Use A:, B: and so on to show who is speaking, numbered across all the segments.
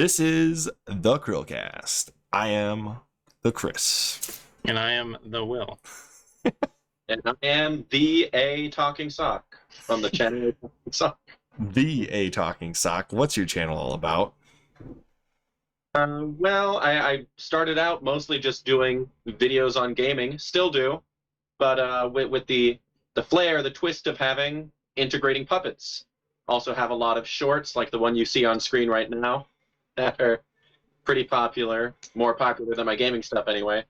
A: This is the CHRILLCAST. I am the Chris.
B: And I am the Will.
C: And I am the A Talking Sock from the channel Talking Sock.
A: The A Talking Sock. What's your channel all about?
C: Well, I started out mostly just doing videos on gaming, still do, but with the flair, the twist of having integrating puppets. Also have a lot of shorts, like the one you see on screen right now, that are pretty popular, more popular than my gaming stuff anyway.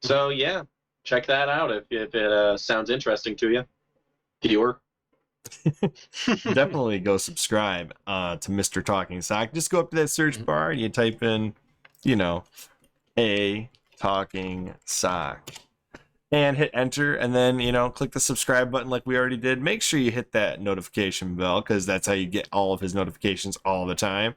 C: So yeah, check that out if it sounds interesting to you, viewer.
A: Definitely go subscribe to Mr. Talking Sock. Just go up to that search bar and you type in, you know, A Talking Sock. And hit enter, and then, you know, click the subscribe button like we already did. Make sure you hit that notification bell, because that's how you get all of his notifications all the time.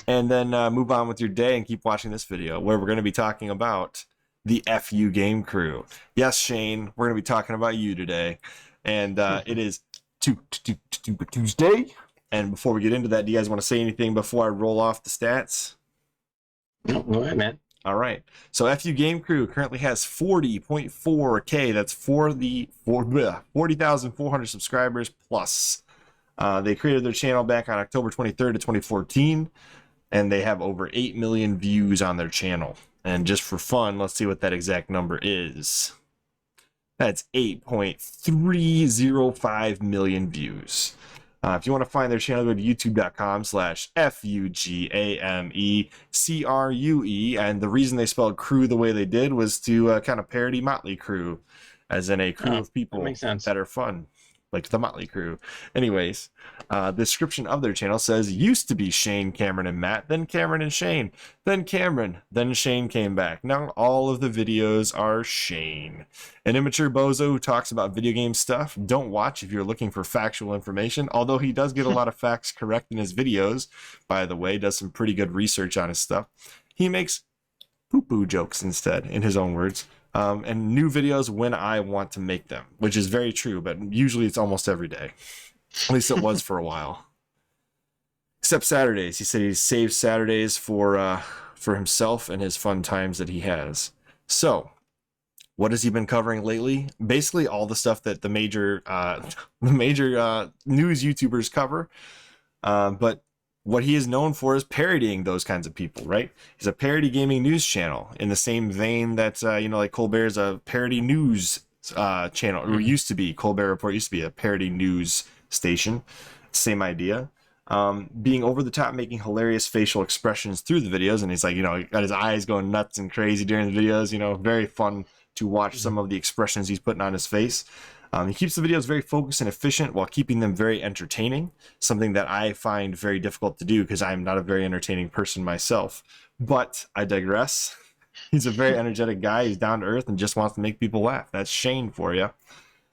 A: And then move on with your day and keep watching this video, where we're going to be talking about the FUGameCrue. Yes, Shane, we're going to be talking about you today. And it is Tuesday. And before we get into that, do you guys want to say anything before I roll off the stats?
B: No, go ahead, man.
A: All right. So FUGameCrue currently has 40.4K. That's 40,400 subscribers plus. They created their channel back on October 23rd of 2014, and they have over 8 million views on their channel. And just for fun, let's see what that exact number is. That's 8.305 million views. If you want to find their channel, go to youtube.com/FUGameCrue. And the reason they spelled crew the way they did was to kind of parody Motley Crue, as in a crew of people that are fun, like the Motley Crue. Anyways, the description of their channel says, used to be Shane, Cameron, and Matt, then Cameron and Shane, then Cameron, then Shane came back. Now all of the videos are Shane. An immature bozo who talks about video game stuff. Don't watch if you're looking for factual information, although he does get a lot of facts correct in his videos, by the way, does some pretty good research on his stuff. He makes poo-poo jokes instead, in his own words. And new videos when I want to make them, which is very true, but usually it's almost every day. At least it was for a while. Except Saturdays. He said he saves Saturdays for himself and his fun times that he has. So, what has he been covering lately? Basically all the stuff that the major news YouTubers cover. But what he is known for is parodying those kinds of people, right? He's a parody gaming news channel in the same vein that, you know, like Colbert's a parody news channel, or used to be. Colbert Report used to be a parody news station. Same idea. Being over the top, making hilarious facial expressions through the videos. And he's like, you know, got his eyes going nuts and crazy during the videos, you know, very fun to watch some of the expressions he's putting on his face. He keeps the videos very focused and efficient while keeping them very entertaining, something that I find very difficult to do because I'm not a very entertaining person myself. But I digress. He's a very energetic guy. He's down to earth and just wants to make people laugh. That's Shane for you.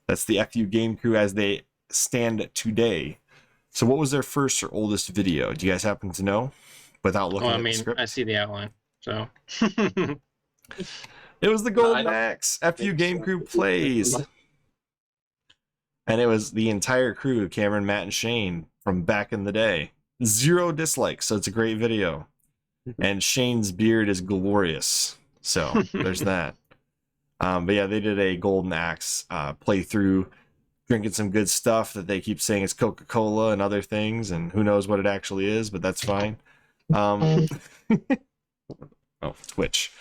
A: That's the FUGameCrue as they stand today. So what was their first or oldest video? Do you guys happen to know? Without looking at the script?
B: I see the outline, so...
A: It was the Golden Axe. FUGameCrue plays. And it was the entire crew, Cameron, Matt, and Shane, from back in the day. 0 dislikes, so it's a great video. And Shane's beard is glorious. So, there's that. But yeah, they did a Golden Axe playthrough, drinking some good stuff that they keep saying is Coca-Cola and other things, and who knows what it actually is, but that's fine. Oh, Twitch.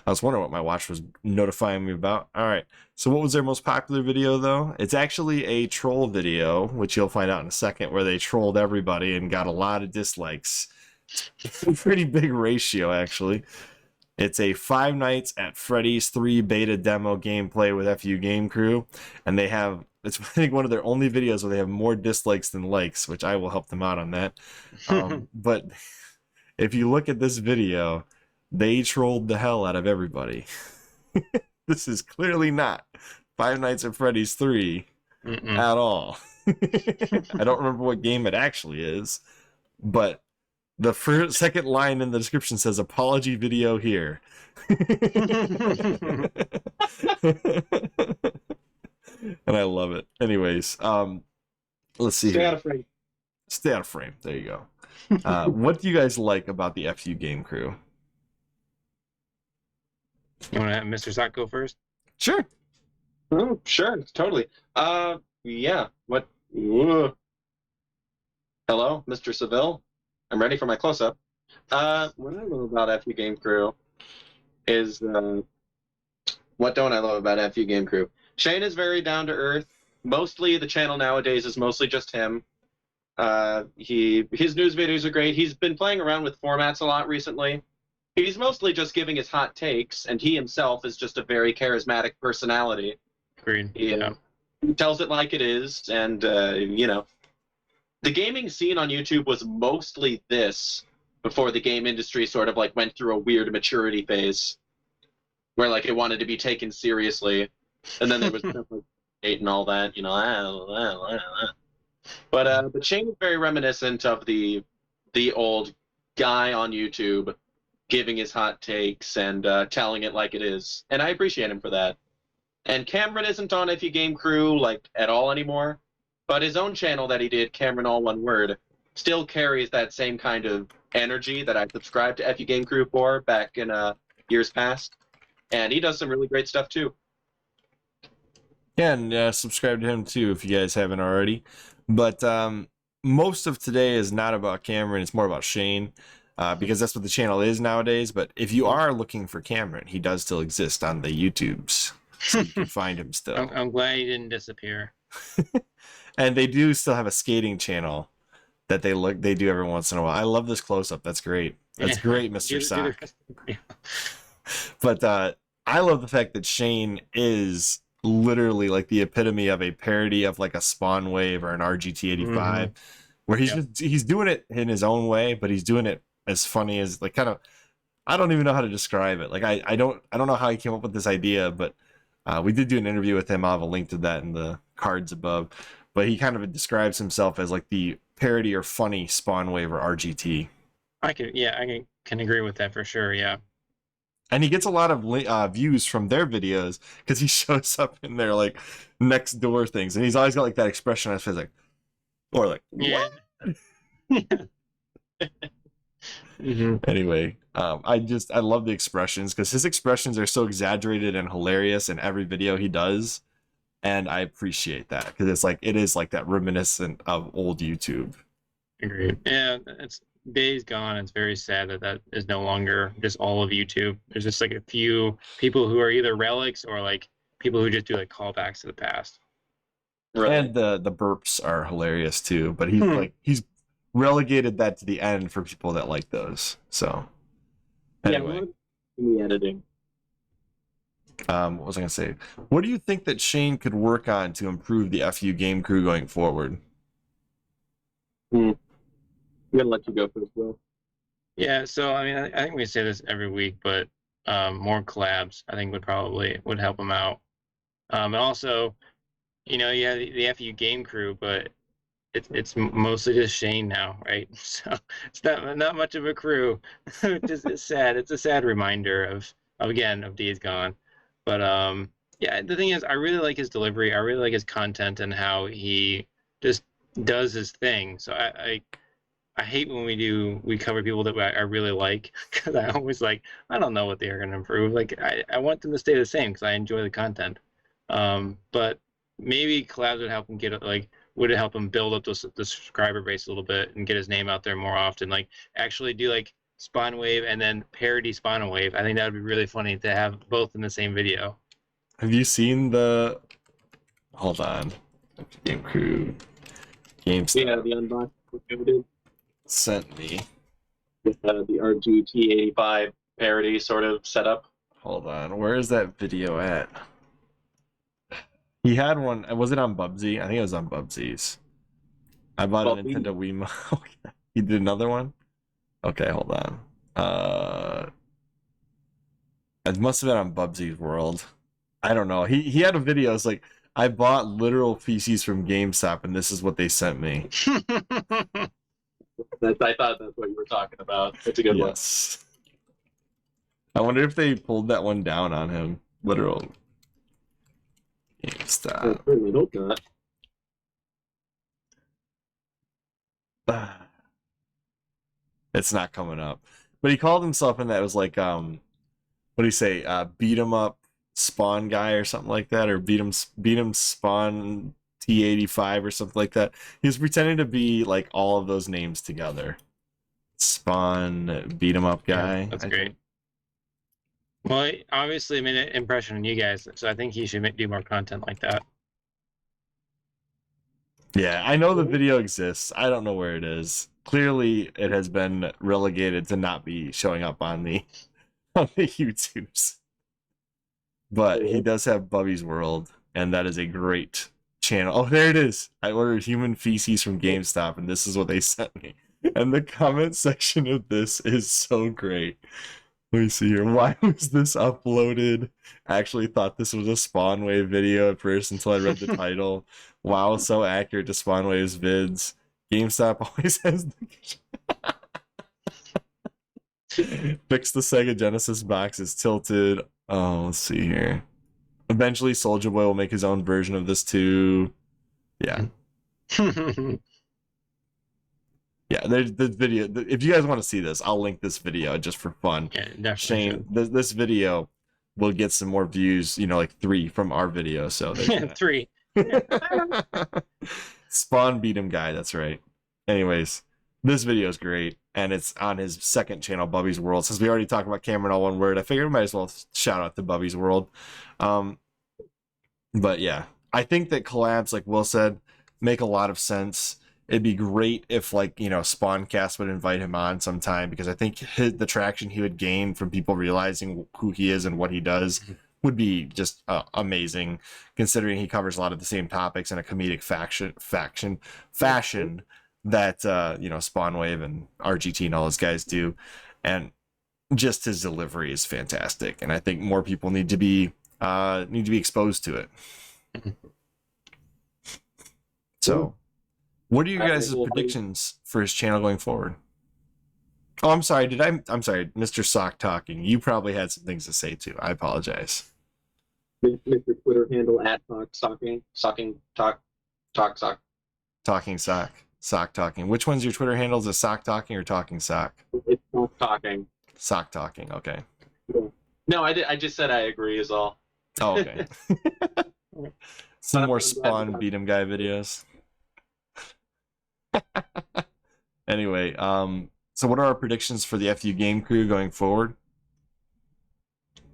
A: I was wondering what my watch was notifying me about. All right. So what was their most popular video, though? It's actually a troll video, which you'll find out in a second, where they trolled everybody and got a lot of dislikes. A pretty big ratio, actually. It's a Five Nights at Freddy's 3 beta demo gameplay with FUGameCrue. And they have, it's I think one of their only videos where they have more dislikes than likes, which I will help them out on that. But if you look at this video, they trolled the hell out of everybody. This is clearly not Five Nights at Freddy's 3 at all. I don't remember what game it actually is, but the second line in the description says, apology video here. And I love it. Anyways, let's see.
C: Stay out of frame.
A: Stay out of frame. There you go. What do you guys like about the FU Game Crew?
B: You want to have Mr. Sock go first?
A: Sure.
C: Oh, sure, totally. Yeah. What? Hello, Mr. Seville. I'm ready for my close-up. What I love about FU Game Crew is what don't I love about FU Game Crew? Shane is very down to earth. Mostly the channel nowadays is mostly just him. His news videos are great. He's been playing around with formats a lot recently. He's mostly just giving his hot takes, and he himself is just a very charismatic personality.
B: Agreed.
C: Yeah. He tells it like it is, and you know, the gaming scene on YouTube was mostly this before the game industry sort of like went through a weird maturity phase where like it wanted to be taken seriously, and then there was stuff like hate and all that, you know. But Shane is very reminiscent of the old guy on YouTube giving his hot takes and telling it like it is, and I appreciate him for that. And Cameron isn't on FU Game Crew like at all anymore, but his own channel that he did, Cameron all one word, still carries that same kind of energy that I subscribed to FU Game Crew for back in years past, and he does some really great stuff too.
A: Yeah, and subscribe to him too if you guys haven't already. But most of today is not about Cameron, it's more about Shane, because that's what the channel is nowadays. But if you are looking for Cameron, he does still exist on the YouTubes, so you can find him still.
B: I'm glad he didn't disappear.
A: And they do still have a skating channel that they do every once in a while. I love this close-up. That's great. That's great, Mr. Sock. But I love the fact that Shane is literally like the epitome of a parody of like a Spawn Wave or an RGT85, where he's doing it in his own way, but he's doing it as funny as like kind of, I don't even know how to describe it. Like I don't know how he came up with this idea, but we did do an interview with him. I'll have a link to that in the cards above. But he kind of describes himself as like the parody or funny Spawn Wave or RGT.
B: I can agree with that for sure. Yeah.
A: And he gets a lot of views from their videos because he shows up in their like next door things, and he's always got like that expression on his face, like, or like,
B: yeah.
A: Anyway, I love the expressions because his expressions are so exaggerated and hilarious in every video he does, and I appreciate that because it is like that reminiscent of old YouTube.
B: Agreed. Yeah, it's days gone. It's very sad that is no longer just all of YouTube. There's just like a few people who are either relics or like people who just do like callbacks to the past.
A: Right. And the burps are hilarious too, but he's relegated that to the end for people that like those. So anyway,
C: in the editing.
A: What was I gonna say? What do you think that Shane could work on to improve the FU Game Crew going forward?
C: I'm gonna let you go first, Will.
B: Yeah, so I mean, I think we say this every week, but more collabs I think would help him out. And also, you know, yeah, the FU Game Crew, but it's mostly just Shane now, right? So it's not much of a crew. It's sad. It's a sad reminder of Days Gone. But yeah, the thing is, I really like his delivery. I really like his content and how he just does his thing. So I hate when we cover people that I really like, because I always like, I don't know what they are going to improve. Like I want them to stay the same because I enjoy the content. But maybe collabs would help him build up the subscriber base a little bit and get his name out there more often. Like actually do like Spawn Wave and then parody Spawn Wave. I think that would be really funny to have both in the same video.
A: Have you seen the? Hold on, Game Crew, GameStop.
C: Yeah, the unboxing
A: sent me
C: with the RGT85 parody sort of setup.
A: Hold on, where is that video at? He had one. Was it on Bubsy? I think it was on Bubsy's. I bought a Nintendo Wiimote. He did another one? Okay, hold on. It must have been on Bubsy's World. I don't know. He had a video. It's like, I bought literal PCs from GameStop, and this is what they sent me.
C: I thought that's what you were talking about. It's a good one.
A: I wonder if they pulled that one down on him. Literal GameStop.
C: I certainly hope not.
A: It's not coming up. But he called himself in that. It was like, what do you say? Beat 'em up Spawn guy or something like that, or beat 'em Spawn T85 or something like that. He was pretending to be like all of those names together. Spawn beat 'em up guy.
B: Yeah, that's great. Well, obviously made an impression on you guys, so I think he should do more content like that.
A: Yeah, I know the video exists. I don't know where it is. Clearly, it has been relegated to not be showing up on the YouTubes. But he does have Bubby's World, and that is a great channel. Oh, there it is. I ordered human feces from GameStop, and this is what they sent me. And the comment section of this is so great. Let me see here. Why was this uploaded? I actually thought this was a Spawnwave video at first until I read the title. Wow, so accurate to Spawnwave's vids. GameStop always has the... Fix the Sega Genesis box is tilted. Oh, let's see here. Eventually, Soulja Boy will make his own version of this too. Yeah. Yeah, there's the video. If you guys want to see this, I'll link this video just for fun.
B: Yeah, definitely.
A: Shane, this video will get some more views, you know, like 3 from our video. So
B: 3.
A: Spawn beat him guy, that's right. Anyways, this video is great, and it's on his second channel, Bubby's World. Since we already talked about Cameron all one word, I figured I might as well shout out to Bubby's World. But yeah, I think that collabs, like Will said, make a lot of sense. It'd be great if, like, you know, Spawncast would invite him on sometime, because I think the traction he would gain from people realizing who he is and what he does would be just amazing, considering he covers a lot of the same topics in a comedic fashion that you know, Spawnwave and RGT and all those guys do. And just his delivery is fantastic, and I think more people need to be exposed to it. So what are your guys' predictions for his channel going forward? Oh, I'm sorry. I'm sorry, Mr. Sock Talking. You probably had some things to say too. I apologize.
C: Mr. Twitter handle @ Talking
A: Sock Talking. Which one's your Twitter handle? Is it Sock Talking or Talking Sock?
C: It's Sock Talking.
A: Sock Talking. Okay.
C: No, I just said I agree is all.
A: Oh, okay. Some more Spawn beat 'em guy videos. Anyway, so what are our predictions for the FUGameCrue going forward?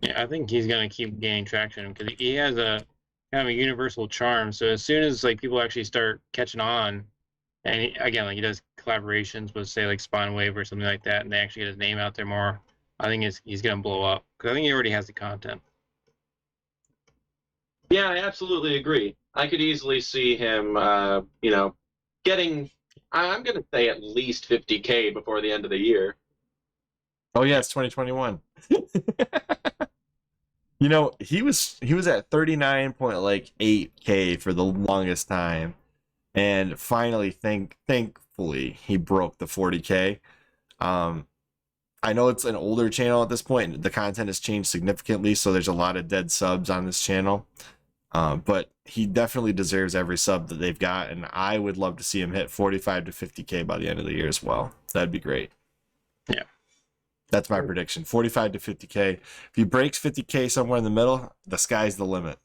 B: Yeah, I think he's gonna keep gaining traction because he has a kind of a universal charm. So as soon as like people actually start catching on, and again, like he does collaborations with, say, like Spawnwave or something like that, and they actually get his name out there more, I think he's gonna blow up because I think he already has the content.
C: Yeah, I absolutely agree. I could easily see him, you know, getting, I'm going to say, at least 50K before the end of the year.
A: Oh yeah, it's 2021. You know, he was at 39.8K for the longest time, and finally, thankfully, he broke the 40K. I know it's an older channel at this point, and the content has changed significantly, so there's a lot of dead subs on this channel. But he definitely deserves every sub that they've got, and I would love to see him hit 45 to 50K by the end of the year as well. That'd be great.
B: Yeah.
A: That's my prediction. 45 to 50K. If he breaks 50K somewhere in the middle, the sky's the limit.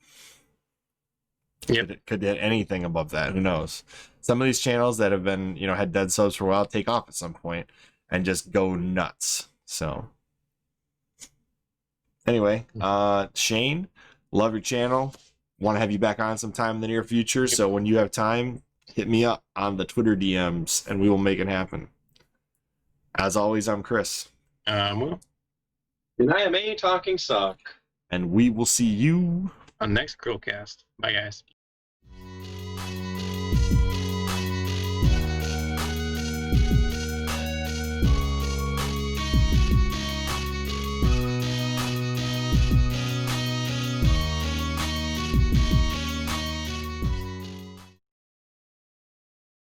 B: Yep.
A: Could hit anything above that. Who knows? Some of these channels that have been, you know, had dead subs for a while take off at some point and just go nuts. So anyway, Shane, love your channel. Want to have you back on sometime in the near future. So when you have time, hit me up on the Twitter DMs and we will make it happen. As always, I'm Chris.
B: Will.
C: And I am a Talking Sock.
A: And we will see you
B: on the next CHRILLCast. Bye, guys.